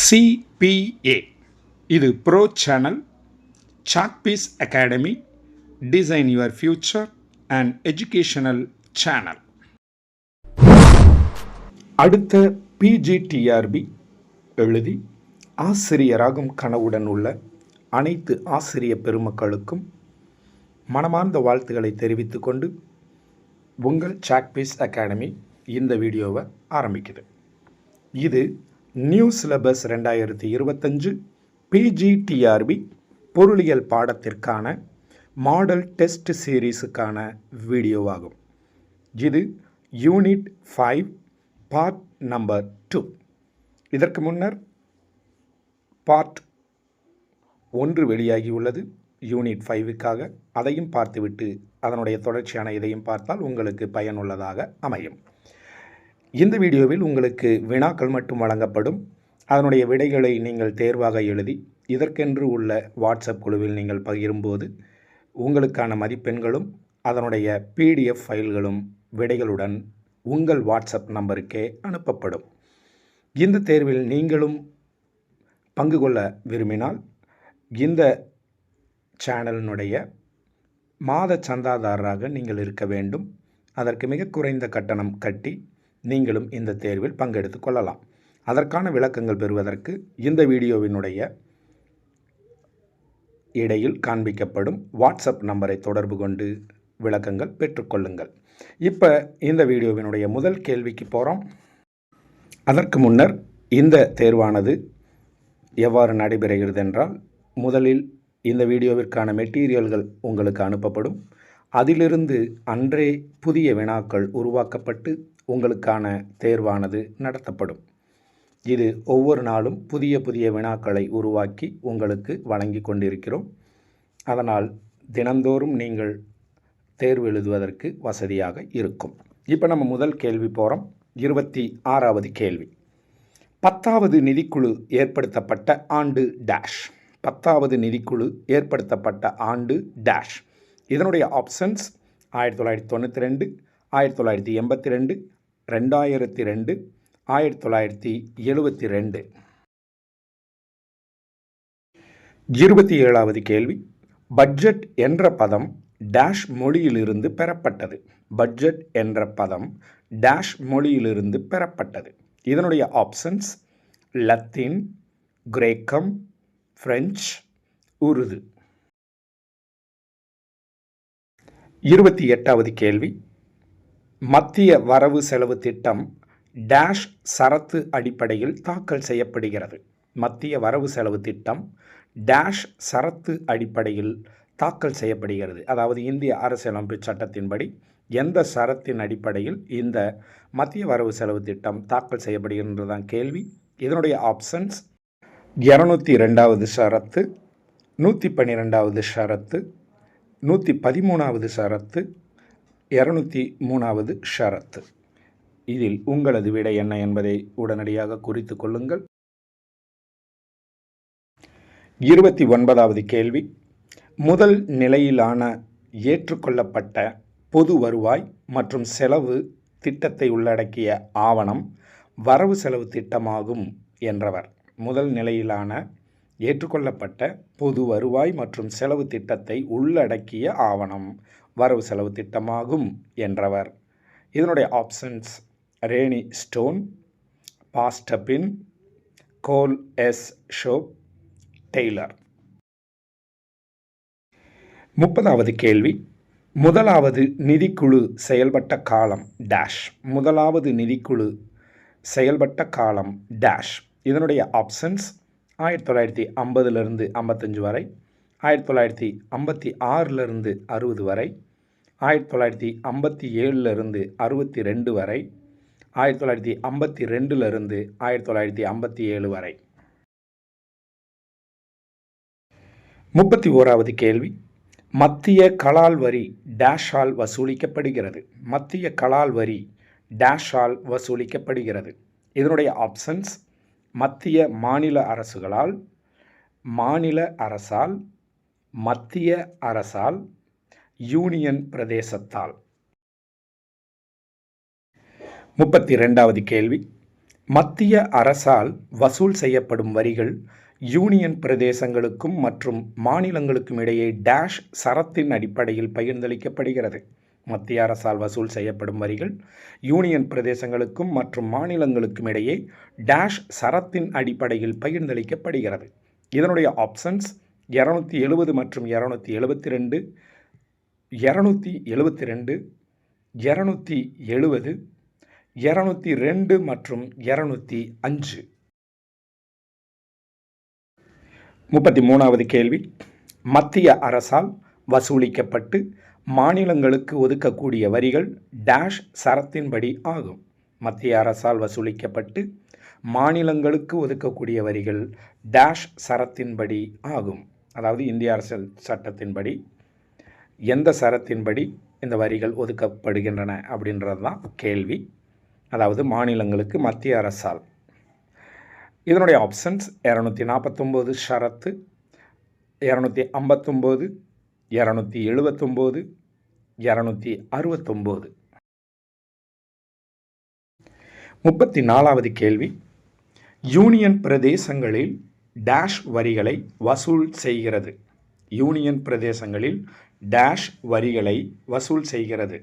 CPA இது bro channel, chalk piece academy, design your future and educational channel. அடுத்த PGTRB எழுதி ஆசிரியராகும் கனவுடன் உள்ள அனைத்து ஆசிரிய பெருமக்களுக்கும் மனமார்ந்த வாழ்த்துக்களை தெரிவித்துக் கொண்டு உங்கள் சாக்பீஸ் அகாடமி இந்த வீடியோவை ஆரம்பிக்குது. இது நியூ சிலபஸ் 2025 PGTRB பொருளியல் பாடத்திற்கான மாடல் டெஸ்ட் சீரீஸுக்கான வீடியோவாகும். இது யூனிட் 5 பார்ட் நம்பர் 2. இதற்கு முன்னர் பார்ட் 1 வெளியாகியுள்ளது யூனிட் 5க்காக. அதையும் பார்த்துவிட்டு அதனுடைய தொடர்ச்சியான இதையும் பார்த்தால் உங்களுக்கு பயனுள்ளதாக அமையும். இந்த வீடியோவில் உங்களுக்கு வினாக்கள் மட்டும் வழங்கப்படும். அதனுடைய விடைகளை நீங்கள் தேர்வாக எழுதி இதற்கென்று உள்ள வாட்ஸ்அப் குழுவில் நீங்கள் பகிரும்போது உங்களுக்கான மதிப்பெண்களும் அதனுடைய PDF ஃபைல்களும் விடைகளுடன் உங்கள் வாட்ஸ்அப் நம்பருக்கே அனுப்பப்படும். இந்த தேர்வில் நீங்களும் பங்கு கொள்ள விரும்பினால் இந்த சேனலினுடைய மாத சந்தாதாரராக நீங்கள் இருக்க வேண்டும். அதற்கு மிக குறைந்த கட்டணம் கட்டி நீங்களும் இந்த தேர்வில் பங்கெடுத்து கொள்ளலாம். அதற்கான விளக்கங்கள் பெறுவதற்கு இந்த வீடியோவினுடைய இடையில் காண்பிக்கப்படும் வாட்ஸ்அப் நம்பரை தொடர்பு கொண்டு விளக்கங்கள் பெற்றுக்கொள்ளுங்கள். இப்போ இந்த வீடியோவினுடைய முதல் கேள்விக்கு போகிறோம். அதற்கு முன்னர் இந்த தேர்வானது எவ்வாறு நடைபெறுகிறது என்றால், முதலில் இந்த வீடியோவிற்கான மெட்டீரியல்கள் உங்களுக்கு அனுப்பப்படும். அதிலிருந்து அன்றே புதிய வினாக்கள் உருவாக்கப்பட்டு உங்களுக்கான தேர்வானது நடத்தப்படும். இது ஒவ்வொரு நாளும் புதிய புதிய வினாக்களை உருவாக்கி உங்களுக்கு வழங்கி கொண்டிருக்கிறோம். அதனால் தினந்தோறும் நீங்கள் தேர்வு எழுதுவதற்கு வசதியாக இருக்கும். இப்போ நம்ம முதல் கேள்வி போகிறோம். 26வது கேள்வி. 10வது நிதிக்குழு ஏற்படுத்தப்பட்ட ஆண்டு டேஷ். 10வது நிதிக்குழு ஏற்படுத்தப்பட்ட ஆண்டு டேஷ். இதனுடைய ஆப்ஷன்ஸ் 1992, 1982, 2002, 1972. 27வது கேள்வி. பட்ஜெட் என்ற பதம் டேஷ் மொழியிலிருந்து பெறப்பட்டது. பட்ஜெட் என்ற பதம் டேஷ் மொழியிலிருந்து பெறப்பட்டது. இதனுடைய ஆப்ஷன்ஸ் லத்தீன், கிரேக்கம், பிரெஞ்சு, உருது. 28வது கேள்வி. மத்திய வரவு செலவு திட்டம் டேஷ் சரத்து அடிப்படையில் தாக்கல் செய்யப்படுகிறது. மத்திய வரவு செலவு திட்டம் டேஷ் சரத்து அடிப்படையில் தாக்கல் செய்யப்படுகிறது. அதாவது இந்திய அரசியலமைப்பு சட்டத்தின்படி எந்த சரத்தின் அடிப்படையில் இந்த மத்திய வரவு செலவு திட்டம் தாக்கல் செய்யப்படுகின்றதான் கேள்வி. இதனுடைய ஆப்ஷன்ஸ் 202வது ஷரத்து, 112வது ஷரத்து, 113வது ஷரத்து, 203வது ஷரத்து. இதில் உங்களது விடை என்ன என்பதை உடனடியாக குறித்து கொள்ளுங்கள். 29வது கேள்வி. முதல் நிலையிலான ஏற்றுக்கொள்ளப்பட்ட பொது வருவாய் மற்றும் செலவு திட்டத்தை உள்ளடக்கிய ஆவணம் வரவு செலவு திட்டமாகும் என்றவர். முதல் நிலையிலான ஏற்றுக்கொள்ளப்பட்ட பொது வருவாய் மற்றும் செலவு திட்டத்தை உள்ளடக்கிய ஆவணம் வரவு செலவு திட்டமாகும் என்றவர். இதனுடைய ஆப்ஷன்ஸ் ரேனி ஸ்டோன், பாஸ்டபின், கோல் எஸ் ஷோப், டெய்லர். 30வது கேள்வி. முதலாவது நிதிக்குழு செயல்பட்ட காலம் டேஷ். முதலாவது நிதிக்குழு செயல்பட்ட காலம் டேஷ். இதனுடைய ஆப்ஷன்ஸ் 1950லிருந்து 55 வரை, 1956லிருந்து 60 வரை, 1957லிருந்து 62 வரை, 1952லிருந்து 1957 வரை. 31வது கேள்வி. மத்திய கலால் வரி டேஷால் வசூலிக்கப்படுகிறது. மத்திய கலால் வரி டேஷால் வசூலிக்கப்படுகிறது. இதனுடைய ஆப்ஷன்ஸ் மத்திய மாநில அரசுகளால், மாநில அரசால், மத்திய அரசால், யூனியன் பிரதேசத்தால். 32வது கேள்வி. மத்திய அரசால் வசூல் செய்யப்படும் வரிகள் யூனியன் பிரதேசங்களுக்கும் மற்றும் மாநிலங்களுக்கும் இடையே டேஷ் சரத்தின் அடிப்படையில் பகிர்ந்தளிக்கப்படுகிறது. மத்திய அரசால் வசூல் செய்யப்படும் வரிகள் யூனியன் பிரதேசங்களுக்கும் மற்றும் மாநிலங்களுக்கும் இடையே டேஷ் சரத்தின் அடிப்படையில் பகிர்ந்தளிக்கப்படுகிறது. இதனுடைய ஆப்ஷன்ஸ் 270 மற்றும் 272, 272, 270, 202 மற்றும் 205. 33வது கேள்வி, மத்திய அரசால் வசூலிக்கப்பட்டு மாநிலங்களுக்கு ஒதுக்கக்கூடிய வரிகள் டேஷ் சரத்தின்படி ஆகும். மத்திய அரசால் வசூலிக்கப்பட்டு மாநிலங்களுக்கு ஒதுக்கக்கூடிய வரிகள் டேஷ் சரத்தின்படி ஆகும். அதாவது இந்திய அரசியல் சட்டத்தின்படி எந்த சரத்தின்படி இந்த வரிகள் ஒதுக்கப்படுகின்றன அப்படின்றது தான் கேள்வி. அதாவது மாநிலங்களுக்கு மத்திய அரசால். இதனுடைய ஆப்ஷன்ஸ் 249 ஷரத்து, 259, 279, 269. 34வது கேள்வி, யூனியன் பிரதேசங்களில் டேஷ் வரிகளை வசூல் செய்கிறது. யூனியன் பிரதேசங்களில் டேஷ் வரிகளை வசூல் செய்கிறது.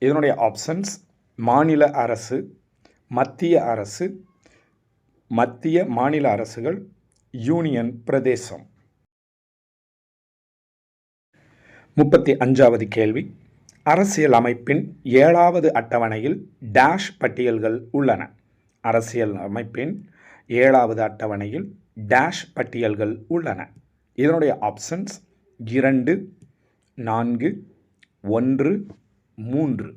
இதனுடைய ஆப்ஷன்ஸ் மாநில அரசு, மத்திய அரசு, மத்திய மாநில அரசுகள், யூனியன் பிரதேசம். 35வது கேள்வி, அரசியல் அமைப்பின் 7வது அட்டவணையில் டேஷ் பட்டியல்கள் உள்ளன. அரசியல் அமைப்பின் 7வது அட்டவணையில் டேஷ் பட்டியல்கள் உள்ளன. இதனுடைய ஆப்ஷன்ஸ் 2, 4, 1, 3.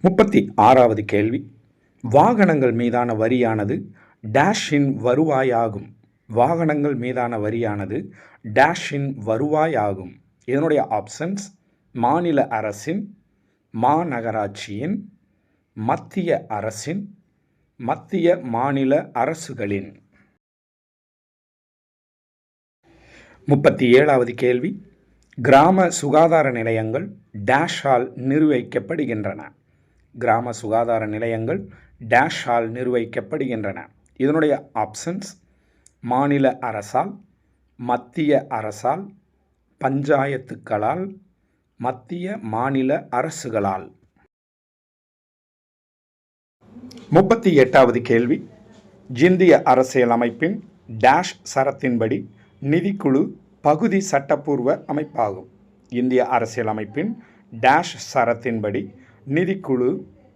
36வது கேள்வி, வாகனங்கள் மீதான வரியானது டேஷின் வருவாயாகும். வாகனங்கள் மீதான வரியானது டேஷின் வருவாயாகும். இதனுடைய ஆப்ஷன்ஸ் மாநில அரசின், மாநகராட்சியின், மத்திய அரசின், மத்திய மாநில அரசுகளின். 37வது கேள்வி, கிராம சுகாதார நிலையங்கள் டேஷால் நிர்வகிக்கப்படுகின்றன. கிராம சுகாதார நிலையங்கள் டேஷால் நிர்வகிக்கப்படுகின்றன. இதனுடைய ஆப்ஷன்ஸ் மாநில அரசால், மத்திய அரசால், பஞ்சாயத்துக்களால், மத்திய மாநில அரசுகளால். 38வது கேள்வி, இந்திய அரசியல் அமைப்பின் டேஷ் சரத்தின்படி நிதிக்குழு பகுதி சட்டப்பூர்வ அமைப்பாகும். இந்திய அரசியல் அமைப்பின் டேஷ் சரத்தின்படி நிதிக்குழு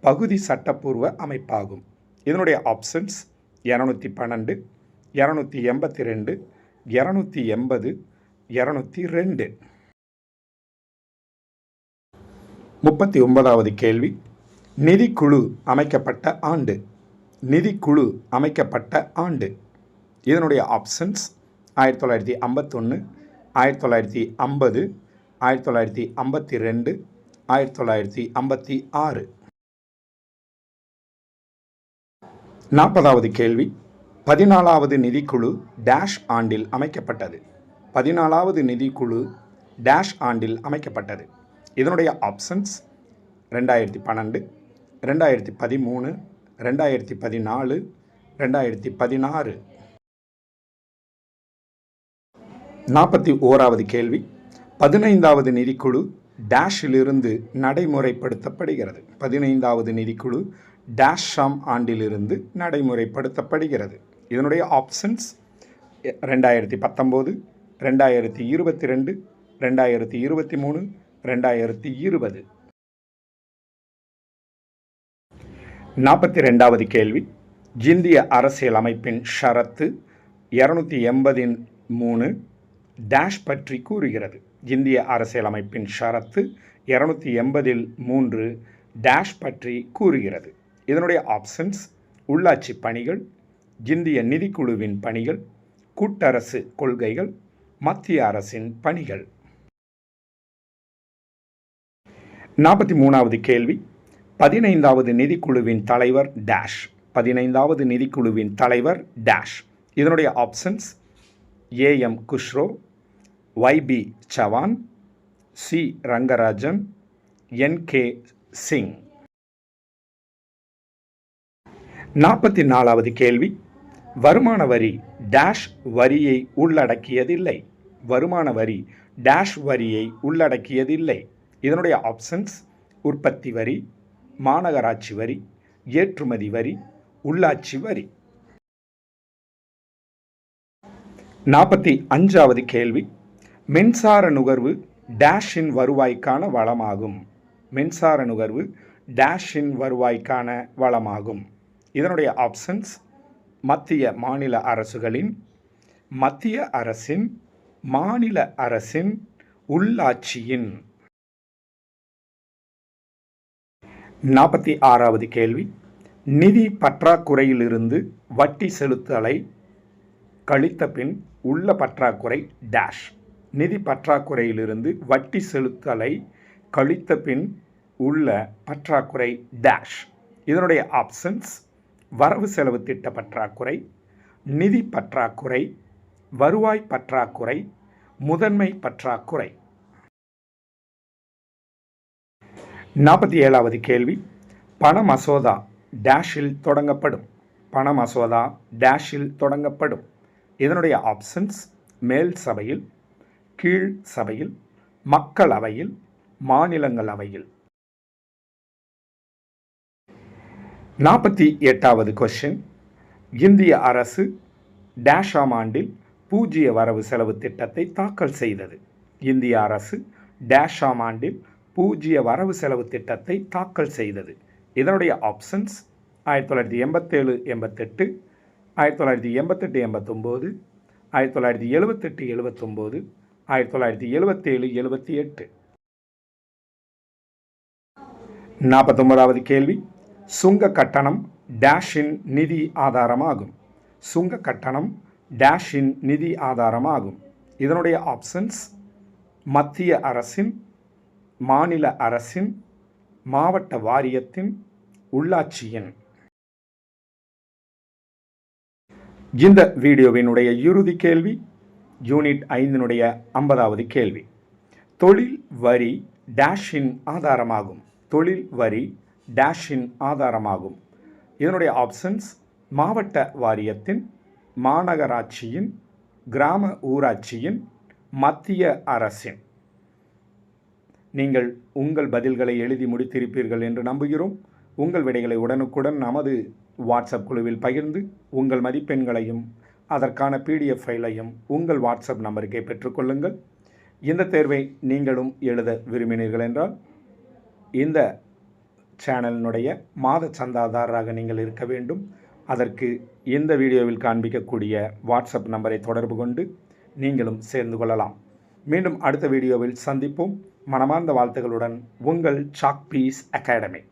பகுதி சட்டப்பூர்வ அமைப்பாகும். இதனுடைய ஆப்ஷன்ஸ் 212, 282, 280, 202. 39வது கேள்வி, நிதிக்குழு அமைக்கப்பட்ட ஆண்டு. நிதிக்குழு அமைக்கப்பட்ட ஆண்டு. இதனுடைய ஆப்ஷன்ஸ் 1951, 1950, 1952, 1956. 40வது கேள்வி, 14வது நிதிக்குழு டேஷ் ஆண்டில் அமைக்கப்பட்டது. 14வது நிதிக்குழு டேஷ் ஆண்டில் அமைக்கப்பட்டது. இதனுடைய ஆப்ஷன்ஸ் 2012, 2013, 2014, 2016. 41வது கேள்வி, 15வது நிதிக்குழு டேஷிலிருந்து நடைமுறைப்படுத்தப்படுகிறது. 15வது நிதிக்குழு டேஷாம் ஆண்டிலிருந்து நடைமுறைப்படுத்தப்படுகிறது. இதனுடைய ஆப்ஷன்ஸ் 2019, 2022, 2023, 2020. 42வது கேள்வி, இந்திய அரசியல் அமைப்பின் ஷரத்து 283 டேஷ் பற்றி கூறுகிறது. இந்திய அரசியல் அமைப்பின் ஷரத்து 283 டேஷ் பற்றி கூறுகிறது. இதனுடைய ஆப்ஷன்ஸ் உள்ளாட்சி பணிகள், இந்திய நிதிக்குழுவின் பணிகள், கூட்டரசு கொள்கைகள், மத்திய அரசின் பணிகள். 43வது கேள்வி, 15வது நிதிக்குழுவின் தலைவர் டேஷ். 15வது நிதிக்குழுவின் தலைவர் டேஷ். இதனுடைய options AM Khusro, YB Chavan, C Rangarajan, NK Singh. 44வது கேள்வி, வருமான வரி டேஷ் வரியை உள்ளடக்கியதில்லை. வருமான வரி டேஷ் வரியை உள்ளடக்கியதில்லை. இதனுடைய ஆப்ஷன்ஸ் உற்பத்தி வரி, மாநகராட்சி வரி, ஏற்றுமதி வரி, உள்ளாட்சி வரி. 45வது கேள்வி, மின்சார நுகர்வு டேஷின் வருவாய்க்கான வளமாகும். மின்சார நுகர்வு டேஷின் வருவாய்க்கான வளமாகும். இதனுடைய ஆப்ஷன்ஸ் மத்திய மாநில அரசுகளின், மத்திய அரசின், மாநில அரசின், உள்ளாட்சியின். 46வது கேள்வி, நிதி பற்றாக்குறையிலிருந்து வட்டி செலுத்தலை கழித்த பின் உள்ள பற்றாக்குறை டேஷ். நிதி பற்றாக்குறையிலிருந்து வட்டி செலுத்தலை கழித்த பின் உள்ள பற்றாக்குறை டேஷ். இதனுடைய ஆப்ஷன்ஸ் வரவு செலவு திட்ட பற்றாக்குறை, நிதி பற்றாக்குறை, வருவாய் பற்றாக்குறை, முதன்மை பற்றாக்குறை. 47வது கேள்வி, பண மசோதா டேஷில் தொடங்கப்படும். பண மசோதா டேஷில் தொடங்கப்படும். இதனுடைய ஆப்ஷன்ஸ் மேல் சபையில், கீழ் சபையில், மக்களவையில், மாநிலங்களவையில். 48வது கொஸ்டின், இந்திய அரசு டேஷாம் ஆண்டில் பூஜ்ஜிய வரவு செலவு திட்டத்தை தாக்கல் செய்தது. இந்திய அரசு டேஷாம் ஆண்டில் பூஜ்ஜிய வரவு செலவு திட்டத்தை தாக்கல் செய்தது. இதனுடைய ஆப்ஷன்ஸ் 1987-88, 1988-89, 1978-79, 1977-78. 49வது கேள்வி, சுங்க கட்டணம் டேஷின் நிதி ஆதாரமாகும். சுங்க கட்டணம் டேஷின் நிதி ஆதாரமாகும். இதனுடைய ஆப்ஷன்ஸ் மத்திய அரசின், மாநில அரசின், மாவட்ட வாரியத்தின், உள்ளாட்சியின். இந்த வீடியோவினுடைய இறுதி கேள்வி, யூனிட் 5னுடைய 50வது கேள்வி, தொழில் வரி டேஷின் ஆதாரமாகும். தொழில் வரி டேஷின் ஆதாரமாகும். இதனுடைய ஆப்ஷன்ஸ் மாவட்ட வாரியத்தின், மாநகராட்சியின், கிராம ஊராட்சியின், மத்திய அரசின். நீங்கள் உங்கள் பதில்களை எழுதி முடித்திருப்பீர்கள் என்று நம்புகிறோம். உங்கள் விடைகளை உடனுக்குடன் நமது வாட்ஸ்அப் குழுவில் பகிர்ந்து உங்கள் மதிப்பெண்களையும் அதற்கான PDF ஃபைலையும் உங்கள் வாட்ஸ்அப் நம்பருக்கே பெற்றுக்கொள்ளுங்கள். இந்த தேர்வை நீங்களும் எழுத விரும்பினீர்கள் என்றால் இந்த சேனலினுடைய மாத சந்தாதாரராக நீங்கள் இருக்க வேண்டும். அதற்கு இந்த வீடியோவில் காண்பிக்கக்கூடிய வாட்ஸ்அப் நம்பரை தொடர்பு கொண்டு நீங்களும் சேர்ந்து கொள்ளலாம். மீண்டும் அடுத்த வீடியோவில் சந்திப்போம். மனமார்ந்த வாழ்த்துக்களுடன் உங்கள் சாக் பீஸ் அகாடமி.